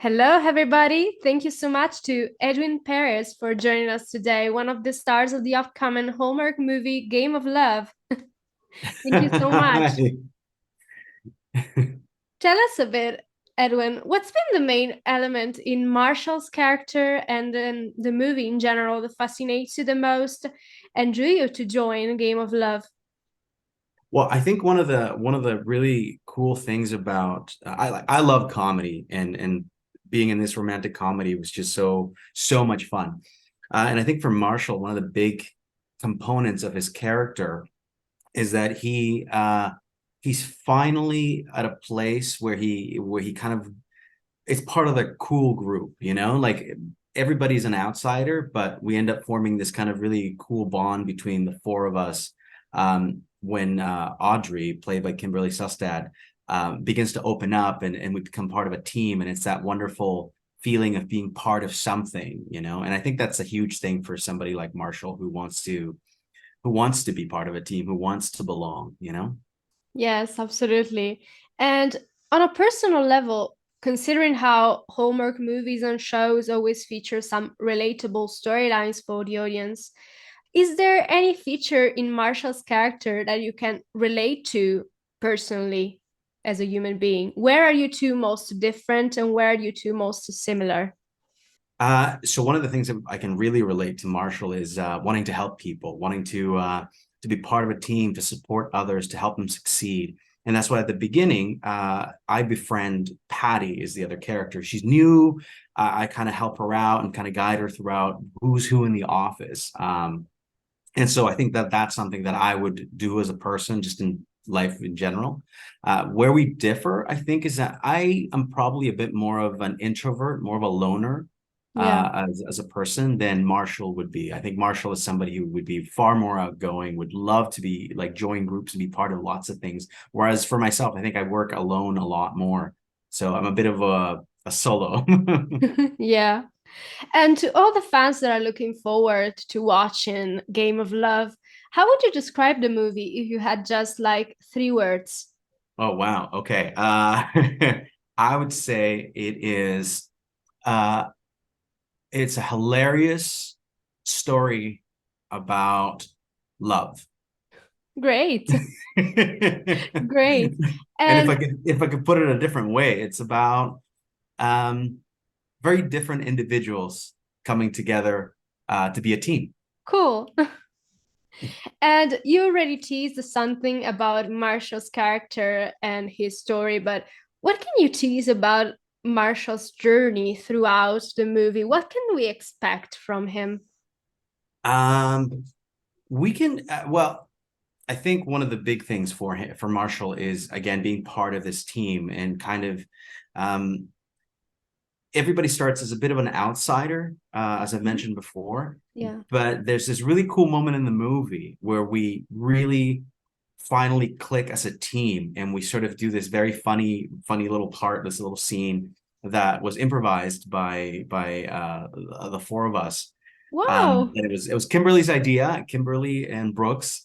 Hello, everybody. Thank you so much to Edwin Perez for joining us today, one of the stars of the upcoming Hallmark movie Game of Love. Thank you so much. Tell us a bit, Edwin, what's been the main element in Marshall's character and in the movie in general that fascinates you the most and drew you to join Game of Love? Well, I think one of the really cool things about I love comedy and being in this romantic comedy was just so much fun. And I think for Marshall, one of the big components of his character is that he's finally at a place where he kind of it's part of the cool group, like everybody's an outsider, but we end up forming this kind of really cool bond between the four of us. When Audrey, played by Kimberley Sustad, begins to open up and we become part of a team, and it's that wonderful feeling of being part of something. And I think that's a huge thing for somebody like Marshall who wants to be part of a team, who wants to belong. Yes, absolutely. And on a personal level, considering how Hallmark movies and shows always feature some relatable storylines for the audience, is there any feature in Marshall's character that you can relate to personally as a human being? Where are you two most different and where are you two most similar? So one of the things that I can really relate to Marshall is wanting to help people, wanting to be part of a team, to support others, to help them succeed. And that's why at the beginning, I befriend Patti is the other character. She's new. I kind of help her out and kind of guide her throughout who's who in the office. And so I think that that's something that I would do as a person, just in life in general. Where we differ, I think, is that I am probably a bit more of an introvert, more of a loner Yeah. as a person than Marshall would be. I think Marshall is somebody who would be far more outgoing, would love to be like join groups and be part of lots of things. Whereas for myself, I think I work alone a lot more. So I'm a bit of a solo. Yeah. And to all the fans that are looking forward to watching Game of Love, how would you describe the movie if you had just like three words? Oh wow. Okay. I would say uh it's a hilarious story about love. Great. And Great. if I And could put it a different way, it's about um very different individuals coming together to be a team. cool. And you already teased something about Marshall's character and his story, but what can you tease about Marshall's journey throughout the movie? What can we expect from him? Um we can well, I think one of the big things for Marshall is again being part of this team and kind of um everybody starts as a bit of an outsider, as I've Mhm. mentioned before. Yeah. But there's this really cool moment in the movie where we really finally click as a team, and we sort of do this very funny little part, this little scene that was improvised by the four of us. Wow. And it was Kimberly's idea. Kimberly and Brooks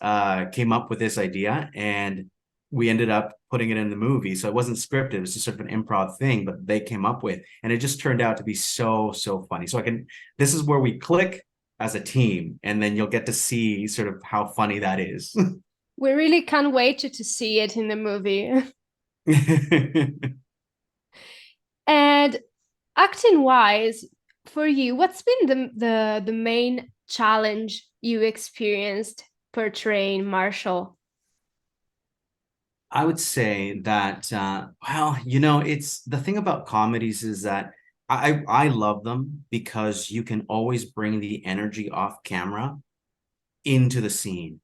came up with this idea, and we ended up putting it in the movie. So it wasn't scripted; it was just sort of an improv thing, but they came up with, and it just turned out to be so funny. So I can. This is where we click as a team, and then you'll get to see sort of how funny that is. We really can't wait to see it in the movie. And acting wise, for you, what's been the main challenge you experienced portraying Marshall? I would say that well, it's the thing about comedies is that I love them because you can always bring the energy off camera into the scene.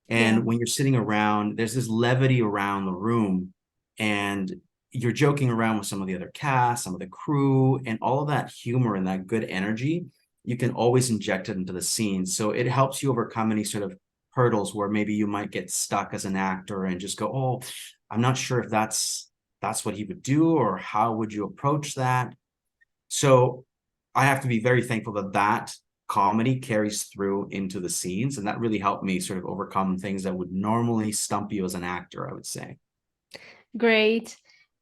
Yeah. And when you're sitting around, there's this levity around the room, and you're joking around with some of the other cast, some of the crew, and all of that humor and that good energy, you can always inject it into the scene. So it helps you overcome any sort of hurdles where maybe you might get stuck as an actor and just go, oh, I'm not sure if that's what he would do, or how would you approach that. So I have to be very thankful that that comedy carries through into the scenes, and that really helped me sort of overcome things that would normally stump you as an actor, I would say. Great.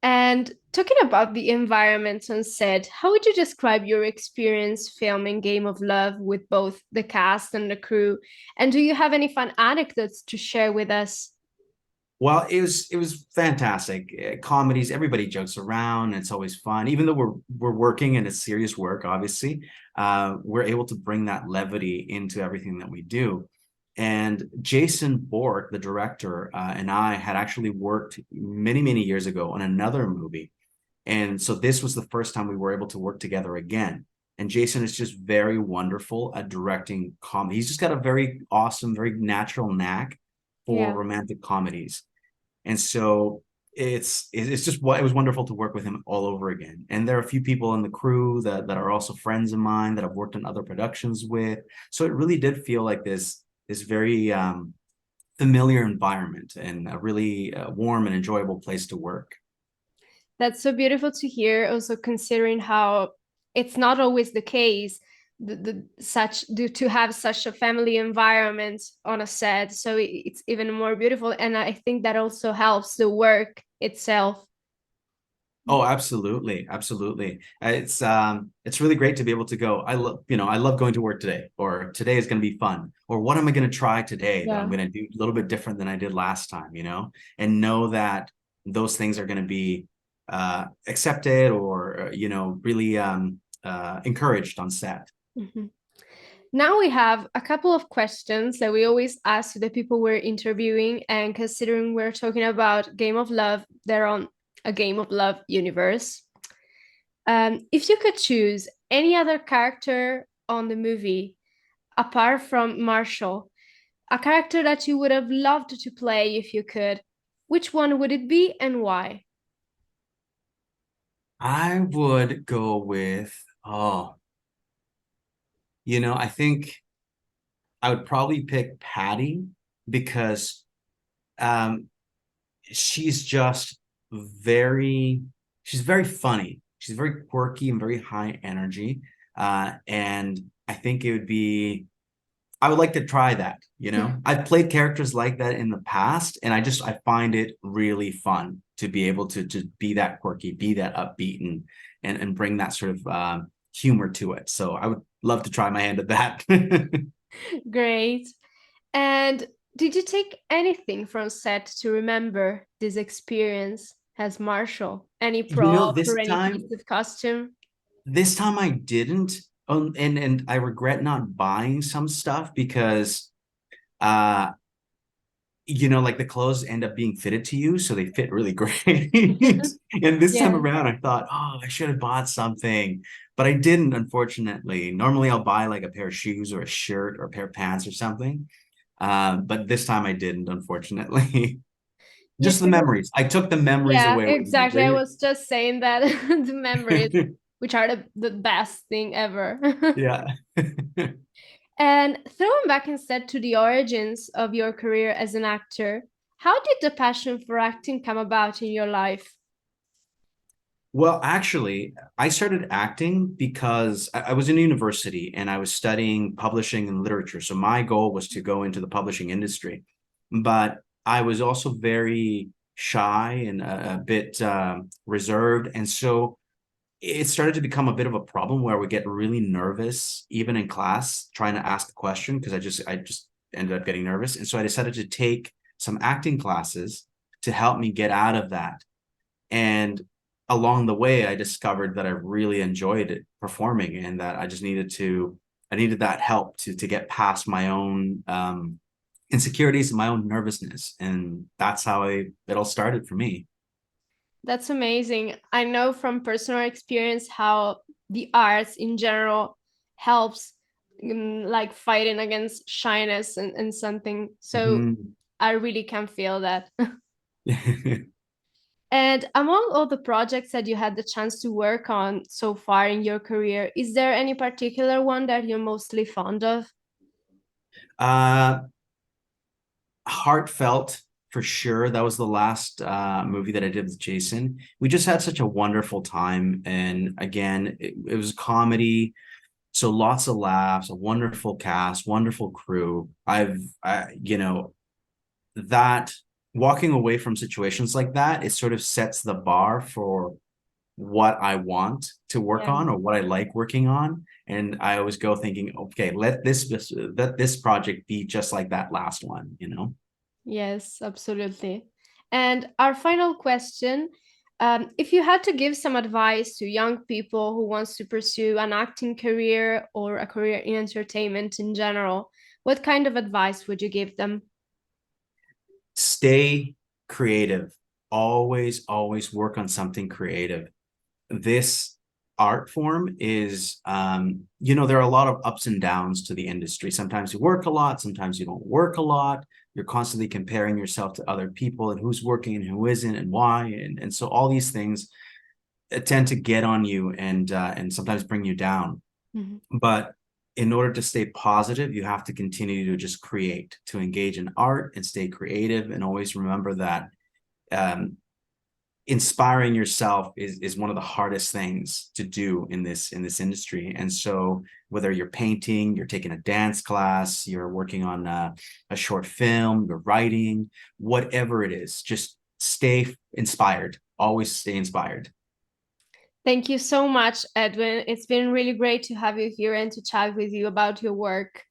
And talking about the environment on set, how would you describe your experience filming Game of Love with both the cast and the crew? And do you have any fun anecdotes to share with us? Well, it was fantastic. Comedies, everybody jokes around. It's always fun, even though we're working and it's serious work. Obviously, we're able to bring that levity into everything that we do. And Jason Bourque, the director, and I had actually worked many years ago on another movie, and so this was the first time we were able to work together again. And Jason is just very wonderful at directing comedy. He's just got a very awesome, very natural knack for Yeah. romantic comedies. And so it's just what it was wonderful to work with him all over again. And there are a few people in the crew that are also friends of mine that I've worked on other productions with. So it really did feel like this very familiar environment and a really warm and enjoyable place to work. That's so beautiful to hear, also considering how it's not always the case to have such a family environment on a set. So it's even more beautiful. And I think that also helps the work itself. Oh, absolutely, absolutely. It's really great to be able to go. I love going to work today, or today is going to be fun, or what am I going to try today that I'm Yeah. going to do a little bit different than I did last time, and know that those things are going to be accepted or really encouraged on set. Mhm. Now we have a couple of questions that we always ask the people we're interviewing, and considering we're talking about Game of Love, they're on a Game of Love universe. If you could choose any other character on the movie apart from Marshall, a character that you would have loved to play if you could, which one would it be and why? I would go with, I think I would probably pick Patti because um, she's just very she's very funny. She's very quirky and very high energy. And I think I would like to try that, I've played characters like that in the past, and I find it really fun to be able to be that quirky, be that upbeat, and bring that sort of humor to it. So I would love to try my hand at that. Great. And did you take anything from set to remember this experience as Marshall? Any You know, prop or any piece of costume? this time I didn't. And I regret not buying some stuff because uh like the clothes end up being fitted to you, so they fit really great. And this time Yeah. around, I thought, oh, I should have bought something, but I didn't, unfortunately. Normally, I'll buy like a pair of shoes or a shirt or a pair of pants or something. But this time I didn't, unfortunately. Yes, Just the memories. I took the memories yeah, away with me. exactly. I was just saying that the memories, which are the best thing ever. Yeah. And throwing back instead to the origins of your career as an actor, how did the passion for acting come about in your life? Well, actually, I started acting because I was in university and I was studying publishing and literature. So my goal was to go into the publishing industry. But I was also very shy and a bit reserved. And so it started to become a bit of a problem where I would get really nervous, even in class, trying to ask a question because I just ended up getting nervous. And so I decided to take some acting classes to help me get out of that. And along the way, I discovered that I really enjoyed it, performing, and that I needed that help to get past my own insecurities and my own nervousness. And that's how it all started for me. That's amazing. I know from personal experience how the arts in general helps like fighting against shyness and something. So Mhm. I really can feel that. And among all the projects that you had the chance to work on so far in your career, is there any particular one that you're mostly fond of? uh, Heartfelt for sure. That was the last movie that I did with Jason. We just had such a wonderful time, and again, it was a comedy. So lots of laughs, a wonderful cast, wonderful crew. That walking away from situations like that, it sort of sets the bar for what I want to work Yeah. on or what I like working on. And I always go thinking, okay, let this project be just like that last one, you know? Yes, absolutely. And our final question, if you had to give some advice to young people who wants to pursue an acting career or a career in entertainment in general, what kind of advice would you give them? Stay creative. Always work on something creative. This art form is there are a lot of ups and downs to the industry. Sometimes you work a lot, sometimes you don't work a lot. You're constantly comparing yourself to other people and who's working and who isn't and why, and so all these things tend to get on you and sometimes bring you down. Mhm. But in order to stay positive, you have to continue to just create, to engage in art and stay creative, and always remember that um, inspiring yourself is one of the hardest things to do in this industry. And so whether you're painting, you're taking a dance class, you're working on a short film, you're writing, whatever it is, just stay inspired. Always stay inspired. Thank you so much, Edwin. It's been really great to have you here and to chat with you about your work.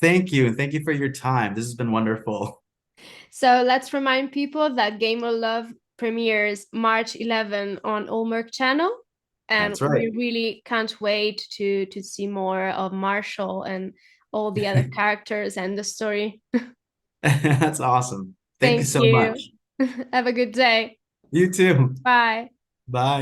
Thank you, and thank you for your time. This has been wonderful. So let's remind people that Game of Love premieres March 11 on Hallmark Channel, and That's right. we really can't wait to see more of Marshall and all the other characters and the story. That's awesome. Thank you Thank so much. you. Have a good day. You too. Bye. Bye.